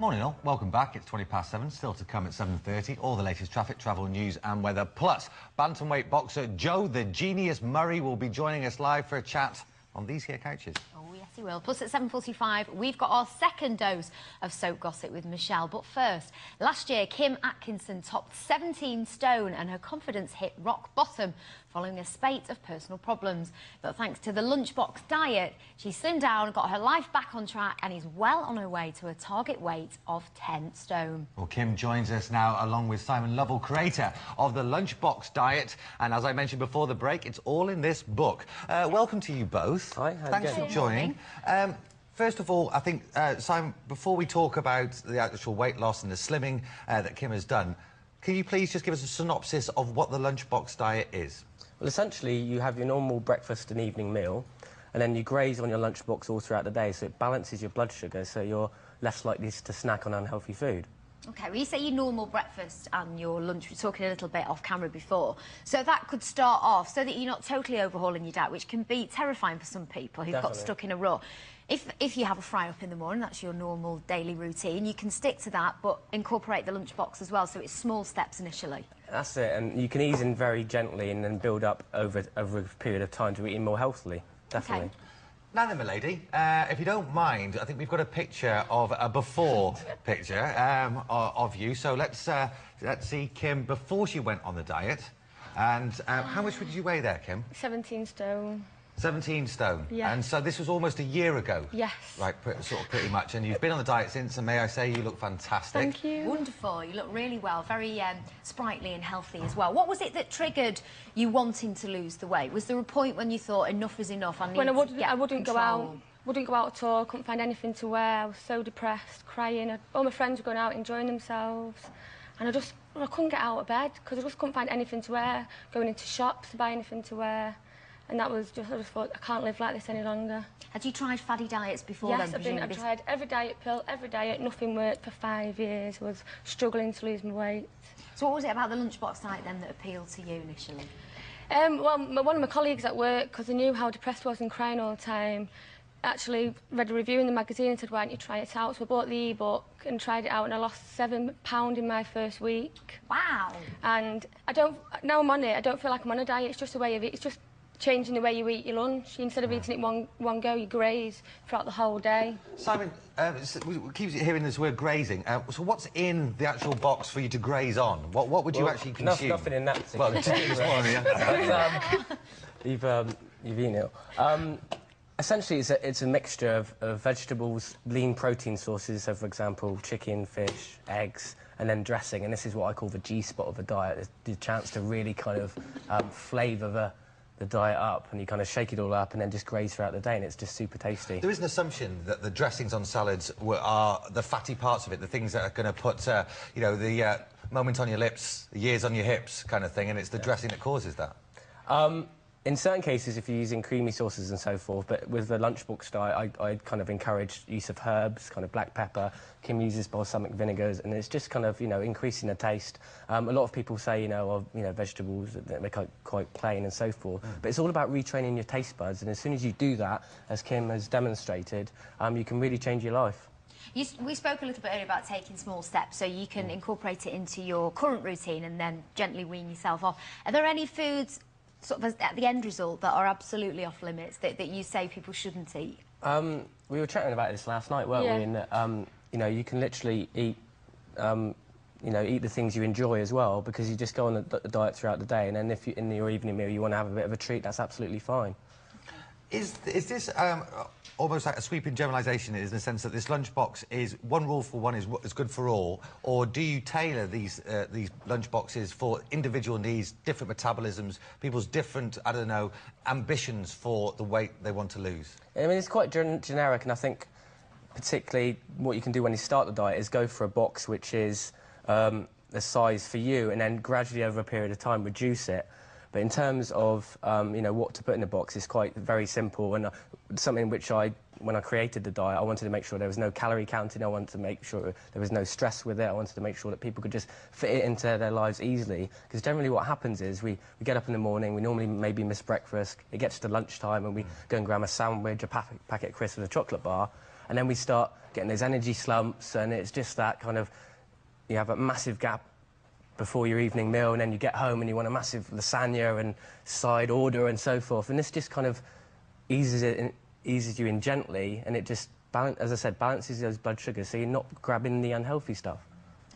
Morning all, welcome back. It's 7:20, still to come at 7:30. All the latest traffic, travel, news and weather. Plus, bantamweight boxer Joe the Genius Murray will be joining us live for a chat on these here couches. Oh, yes, he will. Plus, at 7:45, we've got our second dose of soap gossip with Michelle. But first, last year, Kim Atkinson topped 17 stone and her confidence hit rock bottom following a spate of personal problems. But thanks to the lunchbox diet, she slimmed down, got her life back on track and is well on her way to a target weight of 10 stone. Well, Kim joins us now along with Simon Lovell, creator of the lunchbox diet. And as I mentioned before the break, it's all in this book. Welcome to you both. Hi, thanks for joining. First of all, I think, Simon, before we talk about the actual weight loss and the slimming that Kim has done, can you please just give us a synopsis of what the lunchbox diet is? Well, essentially, you have your normal breakfast and evening meal, and then you graze on your lunchbox all throughout the day, so it balances your blood sugar, so you're less likely to snack on unhealthy food. OK, well, you say your normal breakfast and your lunch. We were talking a little bit off camera before. So that could start off so that you're not totally overhauling your diet, which can be terrifying for some people who've got stuck in a rut. If you have a fry up in the morning, that's your normal daily routine, you can stick to that, but incorporate the lunchbox as well, so it's small steps initially. That's it, and you can ease in very gently and then build up over a period of time to eating more healthily, definitely. Okay. Now then, my lady, if you don't mind, I think we've got a picture of a before picture of you. So let's see Kim before she went on the diet. And how much did you weigh there, Kim? 17 stone. 17 stone? Yeah. And so this was almost a year ago? Yes. Right, pretty much. And you've been on the diet since, and may I say, you look fantastic. Thank you. Wonderful. You look really well, very sprightly and healthy as well. What was it that triggered you wanting to lose the weight? Was there a point when you thought enough is enough? I wouldn't go out. Wouldn't go out at all. Couldn't find anything to wear. I was so depressed, crying. All my friends were going out enjoying themselves, and I couldn't get out of bed because I just couldn't find anything to wear. Going into shops to buy anything to wear. And that was just, I just thought, I can't live like this any longer. Had you tried faddy diets before then? Yes, I've tried every diet pill, every diet, nothing worked for 5 years. I was struggling to lose my weight. So what was it about the lunchbox diet then that appealed to you initially? Well, one of my colleagues at work, because I knew how depressed I was and crying all the time, actually read a review in the magazine and said, why don't you try it out? So I bought the e-book and tried it out, and I lost £7 in my first week. Wow. And now I'm on it, I don't feel like I'm on a diet, it's just a way of it. It's just changing the way you eat your lunch. Instead of eating it one go, you graze throughout the whole day. Simon, we keep hearing this word grazing. So what's in the actual box for you to graze on? What would you actually consume? Nothing in that particular. Well, this one, yeah. You've eaten it. Essentially, it's a mixture of vegetables, lean protein sources, so for example, chicken, fish, eggs, and then dressing. And this is what I call the G-spot of a diet. The chance to really kind of flavour the diet up, and you kind of shake it all up and then just graze throughout the day, and it's just super tasty. There is an assumption that the dressings on salads are the fatty parts of it, the things that are going to put, you know, the moment on your lips, the years on your hips kind of thing, and it's the dressing that causes that. In certain cases, if you're using creamy sauces and so forth, but with the lunchbox diet, I kind of encourage use of herbs, kind of black pepper. Kim uses balsamic vinegars, and it's just kind of, you know, increasing the taste. A lot of people say, you know, vegetables, they're quite plain and so forth. But it's all about retraining your taste buds, and as soon as you do that, as Kim has demonstrated, you can really change your life. We spoke a little bit earlier about taking small steps, so you can incorporate it into your current routine and then gently wean yourself off. Are there any foods sort of at the end result that are absolutely off limits that you say people shouldn't eat? We were chatting about this last night, weren't we? And that, you know, you can literally eat, you know, eat the things you enjoy as well, because you just go on the diet throughout the day, and then if you, in your evening meal you want to have a bit of a treat, that's absolutely fine. Is this almost like a sweeping generalisation, in the sense that this lunchbox is one rule for one is good for all, or do you tailor these lunchboxes for individual needs, different metabolisms, people's different, I don't know, ambitions for the weight they want to lose? I mean, it's quite generic, and I think particularly what you can do when you start the diet is go for a box which is the size for you, and then gradually over a period of time reduce it. But in terms of, you know, what to put in the box, it's quite very simple, and something which when I created the diet, I wanted to make sure there was no calorie counting. I wanted to make sure there was no stress with it. I wanted to make sure that people could just fit it into their lives easily. Because generally what happens is we get up in the morning, we normally maybe miss breakfast, it gets to lunchtime and we go and grab a sandwich, a packet of crisps and a chocolate bar, and then we start getting those energy slumps, and it's just that kind of, you have a massive gap before your evening meal, and then you get home and you want a massive lasagna and side order and so forth. And this just kind of eases you in gently, and it just, as I said, balances those blood sugars, so you're not grabbing the unhealthy stuff.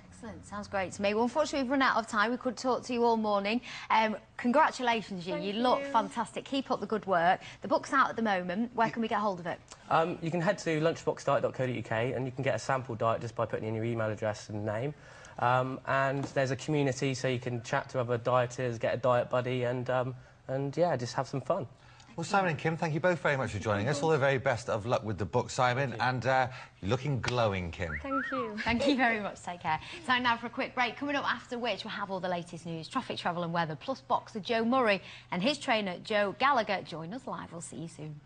Excellent, sounds great to me. Well, unfortunately, we've run out of time. We could talk to you all morning. Congratulations, you look fantastic. Keep up the good work. The book's out at the moment. Where can we get hold of it? You can head to lunchbox.diet.co.uk, and you can get a sample diet just by putting in your email address and name. And there's a community, so you can chat to other dieters, get a diet buddy, and yeah, just have some fun. Well, Simon and Kim, thank you both very much for joining us. All the very best of luck with the book, Simon, and you're looking glowing, Kim. Thank you. Thank you very much. Take care. Time now for a quick break. Coming up after which we'll have all the latest news, traffic, travel and weather, plus boxer Joe Murray and his trainer Joe Gallagher join us live. We'll see you soon.